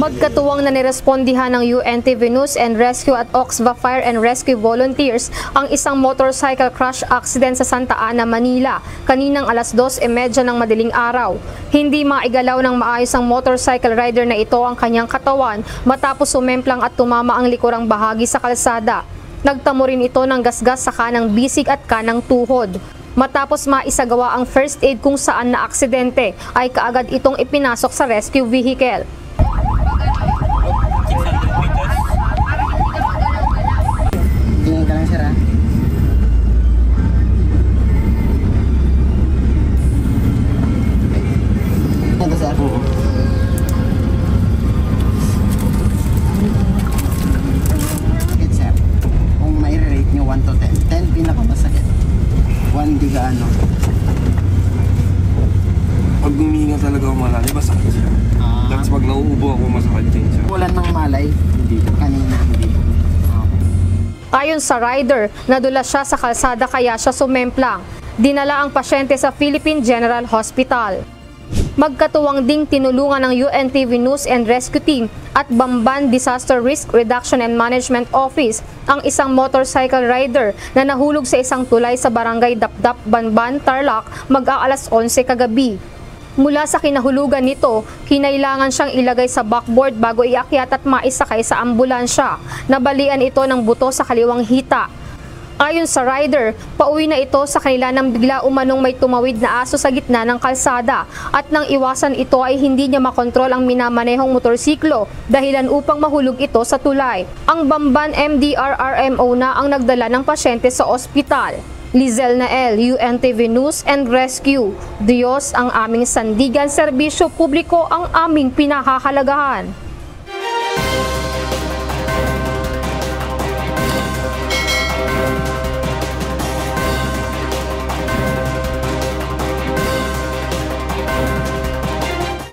Magkatuwang na nirespondihan ng UNTV News and Rescue at Oxva Fire and Rescue Volunteers ang isang motorcycle crash accident sa Santa Ana, Manila, kaninang alas 2:30 ng madaling araw. Hindi maigalaw ng maayos ang motorcycle rider na ito ang kanyang katawan matapos sumemplang at tumama ang likurang bahagi sa kalsada. Nagtamo rin ito ng gasgas sa kanang bisig at kanang tuhod. Matapos maisagawa ang first aid kung saan na aksidente, ay kaagad itong ipinasok sa rescue vehicle. Tingin ka lang, sir, ha? Ito, sir. Sakit, sir. Kung may rate nyo 1 to 10, 10 pinakamasakit. 1 di gaano. Pag huminga talaga ako malalim, masakit siya. Tapos pag nauubo ako, masakit din siya. Ulan ng malay? Hindi. Kanina, hindi. Ayon sa rider, nadulas siya sa kalsada kaya siya sumemplang. Dinala ang pasyente sa Philippine General Hospital. Magkatuwang ding tinulungan ng UNTV News and Rescue Team at Bamban Disaster Risk Reduction and Management Office ang isang motorcycle rider na nahulog sa isang tulay sa barangay Dapdap, Banban, Tarlac mag-aalas 11 kagabi. Mula sa kinahulugan nito, kinailangan siyang ilagay sa backboard bago iakyat at maisakay sa ambulansya. Nabalian ito ng buto sa kaliwang hita. Ayon sa rider, pauwi na ito sa kanila nang bigla umanong may tumawid na aso sa gitna ng kalsada at nang iwasan ito ay hindi niya makontrol ang minamanehong motorsiklo dahilan upang mahulog ito sa tulay. Ang Bamban MDRRMO na ang nagdala ng pasyente sa ospital. Lizel Nael, UNTV News and Rescue. Diyos ang aming sandigan, serbisyo publiko ang aming pinahahalagahan.